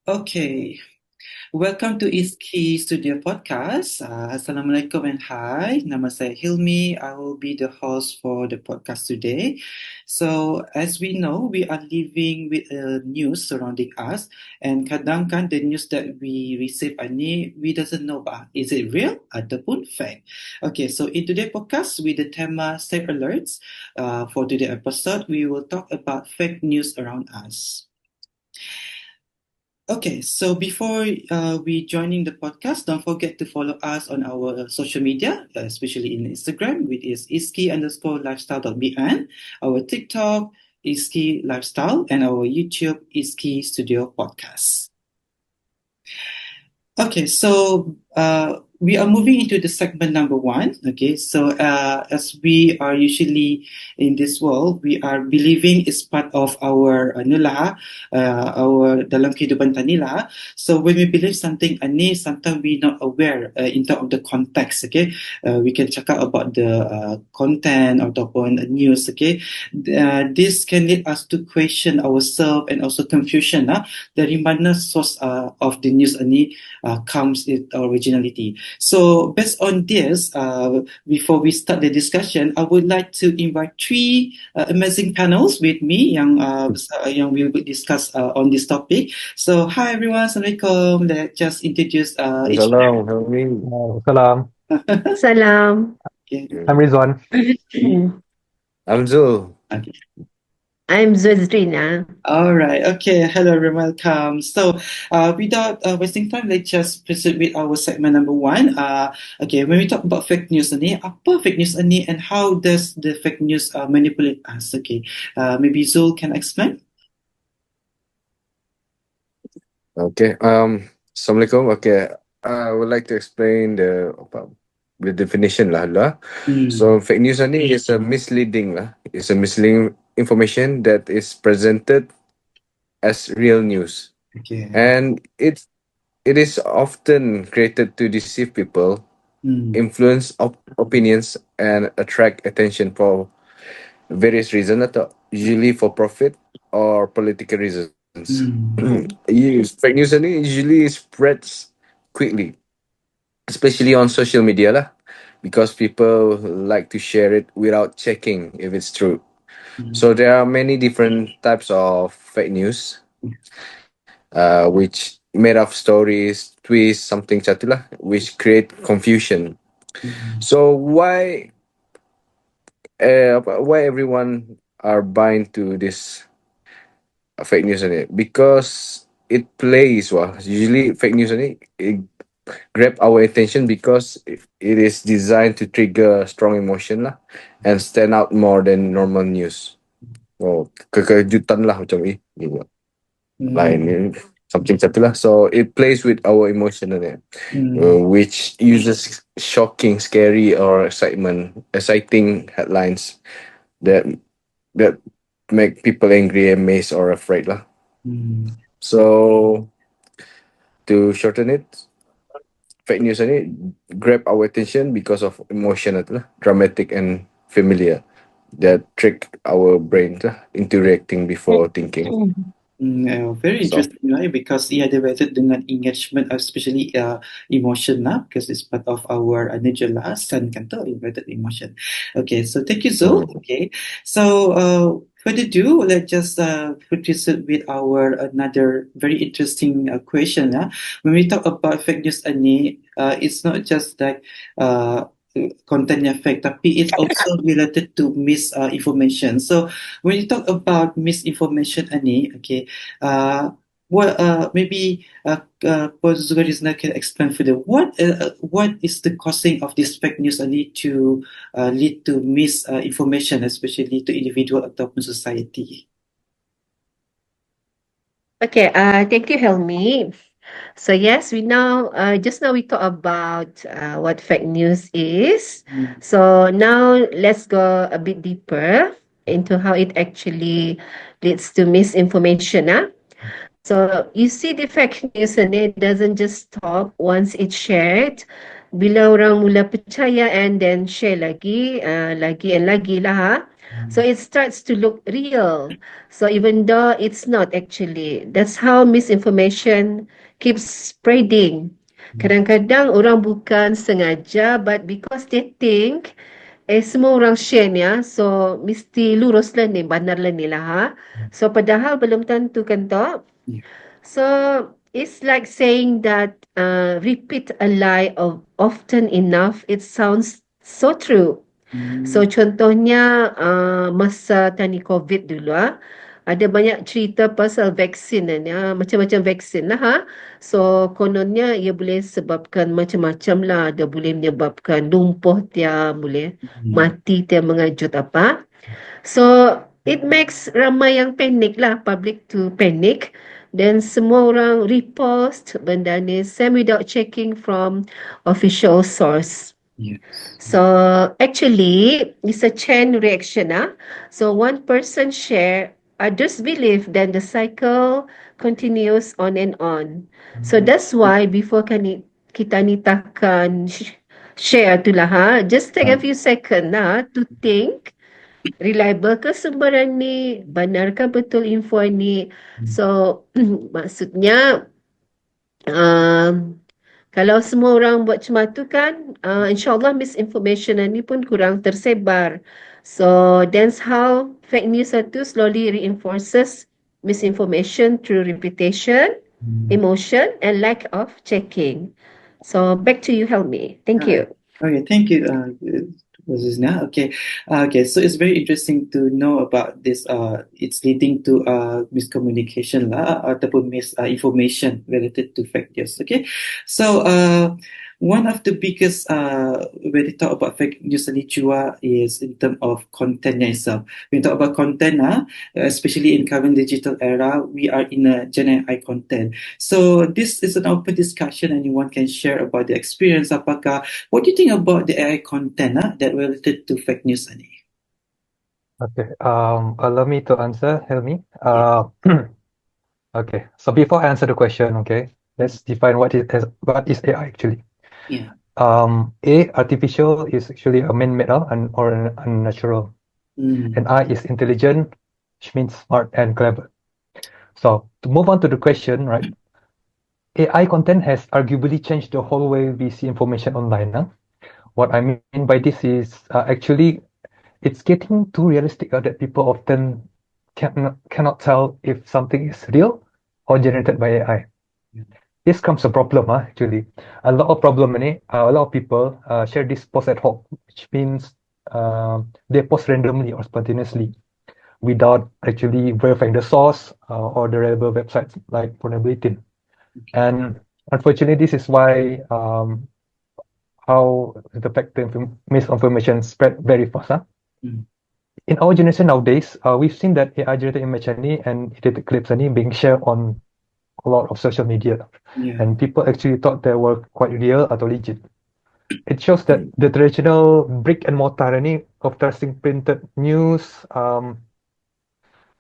Okay, welcome to ISKI Studio Podcast. Assalamualaikum and hi. Nama saya Hilmi. I will be the host for the podcast today. So, as we know, we are living with news surrounding us, and kadang-kadang the news that we receive ini we doesn't know is it real ataupun fake. Okay, so in today's podcast with the tema safe alerts, for today's episode we will talk about fake news around us. Okay, so before we joining the podcast, don't forget to follow us on our social media, especially in Instagram, which is iski_lifestyle.bn, our TikTok, Iski Lifestyle, and our YouTube, Iski Studio Podcast. Okay, so we are moving into the segment number 1. Okay, so as we are usually in this world, we are believing is part of our our dalam kehidupan tani lah. So when we believe something ani, sometimes we not aware in terms of the context. Okay, we can check out about the content ataupun news. Okay, this can lead us to question ourselves and also confusion lah. Dari mana source of the news ani comes its originality. So based on this, before we start the discussion, I would like to invite 3 amazing panels with me yang we will discuss on this topic. So hi everyone, Assalamualaikum. Let's just introduce each Salam, Helmi. Salam. Salam. Okay. I'm Rizwan. I'm Zul. Okay. I'm Zuzrina. All right. Okay. Hello and welcome. So, without wasting time, let's just proceed with our segment number 1. Okay. When we talk about fake news ni, apa fake news ni, and how does the fake news manipulate us? Okay. Maybe Zul can explain. Okay. Assalamualaikum. Okay. I would like to explain the definition lah. So fake news ni is a misleading lah. It's a misleading information that is presented as real news, Okay. and it is often created to deceive people, influence opinions, and attract attention for various reasons, atau usually for profit or political reasons. Fake news ni usually spreads quickly, especially on social media lah, because people like to share it without checking if it's true. So there are many different types of fake news, which made up stories, twists, something satu lah, which create confusion. So why everyone are buying to this fake news on it? Because it plays usually fake news on it grab our attention because it is designed to trigger strong emotion lah, and stand out more than normal news. Kekejutan lah macam lain something satu lah. So it plays with our emotion on it, which uses shocking, scary, or exciting headlines that make people angry, amazed, or afraid lah. So to shorten it, fake news ni grab our attention because of emotion lah, dramatic and familiar, that trick our brain into reacting before thinking. Very interesting, right? Because ia ada related dengan engagement, especially emotion lah, because it's part of our nature lah, sun kan tu, inverted emotion. Okay, so thank you, Zul. Okay, so further ado, let's just proceed with our another very interesting question. When we talk about fake news ni, it's not just like content fake, tapi it's also related to misinformation. So when you talk about misinformation ni, okay, maybe Zugarizna can explain further what is the causing of this fake news lead to misinformation, especially to individual ataupun society. Okay, thank you, Helmi. So yes, just now we talked about what fake news is. So now let's go a bit deeper into how it actually leads to misinformation. So you see, the fake news and it doesn't just stop once it's shared. bila orang mula percaya and then share lagi, lagi and lagi lah ha. So Mm. it starts to look real. So even though it's not actually, that's how misinformation keeps spreading. Mm. Kadang-kadang orang bukan sengaja, but because they think, semua orang share ni ah, so mesti lurus lah ni, benar lah ni lah ha. So padahal belum tentu kan toh. Yeah. So it's like saying that repeat a lie of often enough, it sounds so true. So Mm. contohnya masa tani COVID dulu ada banyak cerita pasal vaksin kan ya, macam-macam vaksin lah ha. So kononnya ia boleh sebabkan macam-macam lah, dia boleh menyebabkan lumpuh dia, boleh Yeah. mati dia mengajut apa. So it makes ramai yang panik lah, public to panic. Dan semua orang repost benda ni same without checking from official source. Yes. So actually, it's a chain reaction. So one person share, others believe, then the cycle continues on and on. So Mm. that's why before kita ni takkan share tu lah ha. Just take a few seconds to think, reliable ke sumberan ni, benarkah betul info ni. Mm. So maksudnya um, kalau semua orang buat macam tu kan, insyaAllah misinformation ni pun kurang tersebar. So that's how fake news itu slowly reinforces misinformation through repetition, Mm. emotion, and lack of checking. So back to you, Helmi. Thank Alright. you. Okay, thank you, Rosina. Okay, okay. So it's very interesting to know about this. It's leading to miscommunication lah, ataupun misinformation related to fake news. Okay, so one of the biggest when they talk about fake news ni Chua is in terms of content itself. When we talk about content, especially in current digital era, we are in a Gen AI content. So this is an open discussion. Anyone can share about the experience. Apakah what do you think about the AI content that related to fake news ni? Okay, allow me to answer, Helmi. Yeah, Okay, so before I answer the question, okay, let's define what is AI actually. yeah. Artificial is actually a man-made or an unnatural, and Mm. I is intelligent, which means smart and clever. So to move on to the question, right? AI content has arguably changed the whole way we see information online. What I mean by this is actually it's getting too realistic that people often cannot tell if something is real or generated by AI. Yeah. This comes a problem actually. A lot of problem ini, a lot of people share this post ad hoc, which means they post randomly or spontaneously without actually verifying the source or the relevant websites like vulnerability. Okay. And unfortunately, this is why how the fact misinformation spread very fast. Mm. In our generation nowadays, we've seen that AI generated image and edited clips being shared on a lot of social media, Yeah. and people actually thought they were quite real or legit. It shows that the traditional brick and mortar of trusting printed news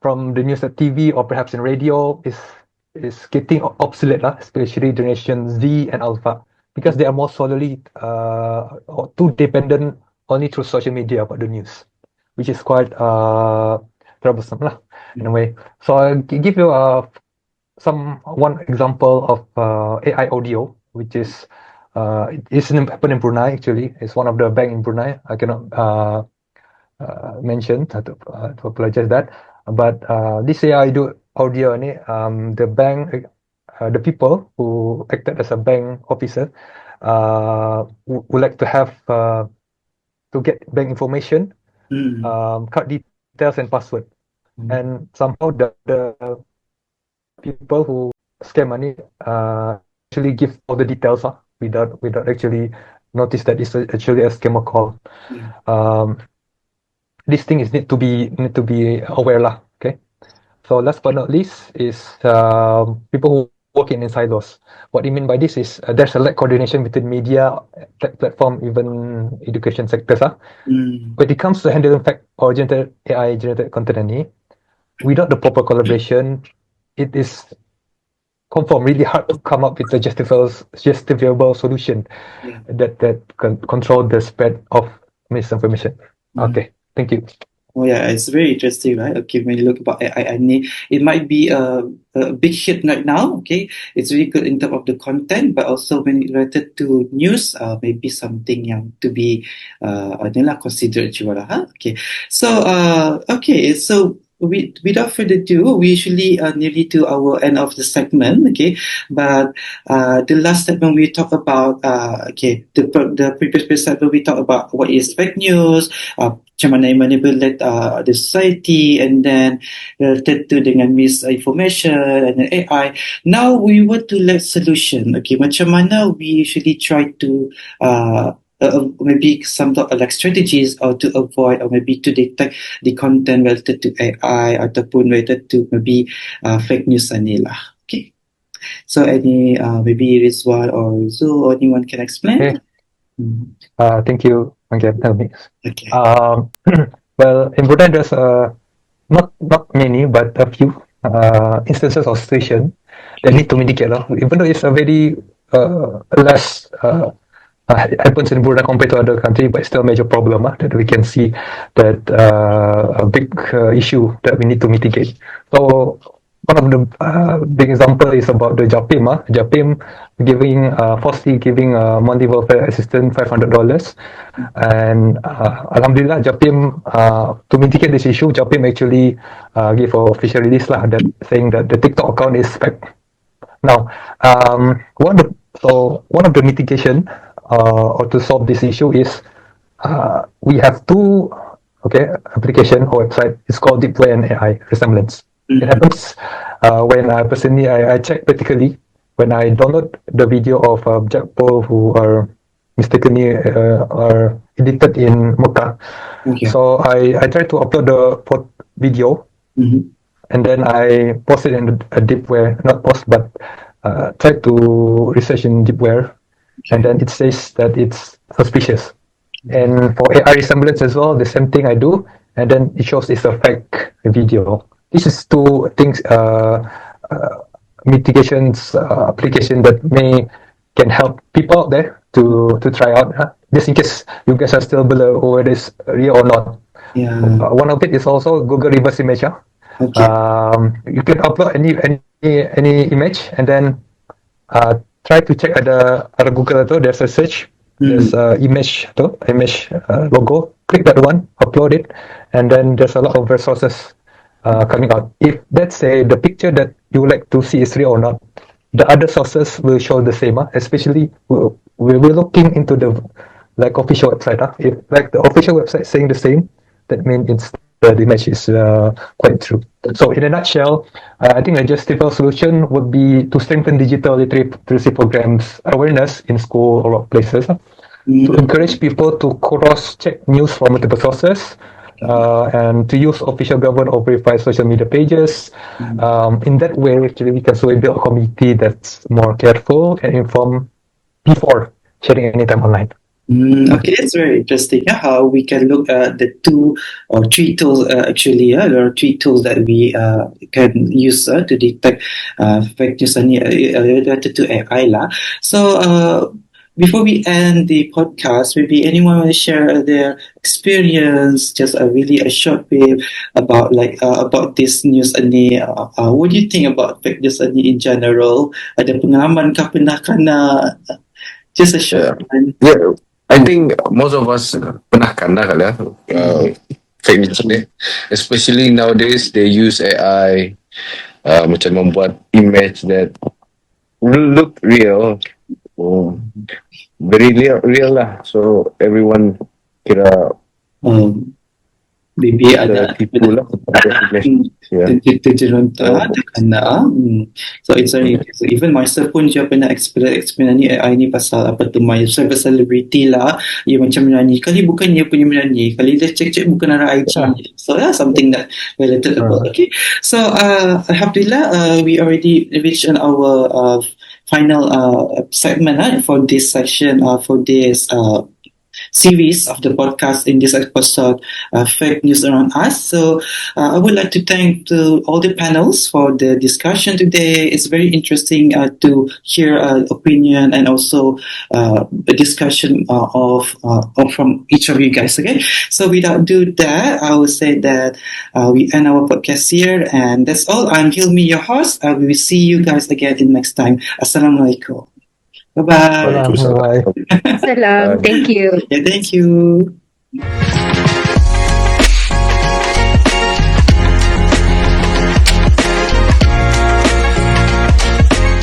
from the news at TV or perhaps in radio is getting obsolete, especially generation Z and Alpha, because they are more solely or too dependent only through social media about the news, which is quite troublesome in a way. So I'll give you one example of AI audio, which is it isn't happen in Brunei actually. It's one of the bank in Brunei. I cannot mention to apologize that. But this audio ni, the bank, the people who acted as a bank officer would like to have to get bank information, Mm. card details and password. Mm. And somehow the people who scam money actually give all the details without actually notice that it's actually a scammer call. Yeah. This thing is need to be aware lah. Okay. So last but not least is people who working in silos. What I mean by this is there's a lack coordination between media, tech platform, even education sectors. Mm. When it comes to handling fact or generated AI generated content without the proper collaboration, it is confirm, really hard to come up with a justifiable solution Yeah. that can control the spread of misinformation. Okay, thank you. Oh yeah, it's very interesting, right? Okay, when you look about AI ni, it might be a big hit right now. Okay, it's really good in terms of the content, but also when it related to news, maybe something yang to be adalah considered juga lah. Huh? Okay, so without further ado, we usually nearly to our end of the segment. Okay, but the last segment we talk about the previous segment we talk about what is fake news. Macam mana manipulate the society, and then related to dengan misinformation and then AI. Now we want to let solution. Okay, macam mana we usually try to maybe some like strategies or to avoid or maybe to detect the content related to AI ataupun related to maybe fake news ni lah. Okay, so any maybe Rizwan or Zul or anyone can explain. Okay. Thank you again, Helmi. Okay. Well, in Brunei, there's not many, but a few instances of situation that need to mitigate. Even though it's a very less happens in Brunei compared to other country, but it's still a major problem that we can see that a big issue that we need to mitigate. So one of the big example is about the Japim. Japim giving falsely giving monthly welfare assistance $500, and Alhamdulillah, Japim to mitigate this issue, Japim actually gave an official release that saying that the TikTok account is fake. Now, one of the mitigation or to solve this issue is we have two application or website. It's called Deepware and AI Resemblance. It happens when I personally I check practically when I download the video of Jakpo who are mistakenly are edited in Mecca. Okay. So I try to upload the video and then I post it in a Deepware, not post but try to research in Deepware, and then it says that it's suspicious. And for AI resemblance as well, the same thing I do, and then it shows it's a fake video. This is two things, mitigations application that can help people out there to try out, just in case you guys are still below whether it's real or not. Yeah. One of it is also Google reverse image. Okay. You can upload any image and then try to check at the Google there's a search. There's image logo. Click that one, upload it, and then there's a lot of resources coming out. If let's say the picture that you would like to see is real or not, the other sources will show the same. Especially we're looking into the official website. If the official website saying the same, that means the image is quite true. So in a nutshell, I think a justifiable solution would be to strengthen digital literacy programs awareness in school or workplaces, to encourage people to cross-check news from multiple sources, and to use official government or verified social media pages. In that way, actually, we can slowly build a community that's more careful and informed before sharing anytime online. Okay, that's very interesting. How we can look at the two or three tools actually. There are three tools that we can use to detect fake news related to AI lah. So before we end the podcast, maybe anyone want to share their experience, just a short bit about about this news ni. What do you think about fake news ni in general? Ada pengalaman kah pernah kena? Just a short one. Yeah, I think most of us pernah kena kali fake news ni. Especially nowadays they use AI macam membuat image that will look real, very real lah. So everyone kira maybe ada tipu lah. So it's very so even myself pun juga pernah experience ni AI ni pasal apa tu my celebrity lah, dia macam menyanyi kali bukan dia punya menyanyi, kali dia cek bukan arah IG. So something that related about. Okay, so alhamdulillah we already reached on our final segment for this section for this series of the podcast in this episode, Fake News Around Us. So I would like to thank to all the panels for the discussion today. It's very interesting to hear opinion and also a discussion of from each of you guys. Okay, so without do that, I will say that we end our podcast here, and that's all. I'm Hilmi, your host. We will see you guys again in next time. Assalamualaikum. Bye bye. Salam. Waalaikumsalam. Bye. Salam. Bye. Thank you. Yeah, thank you.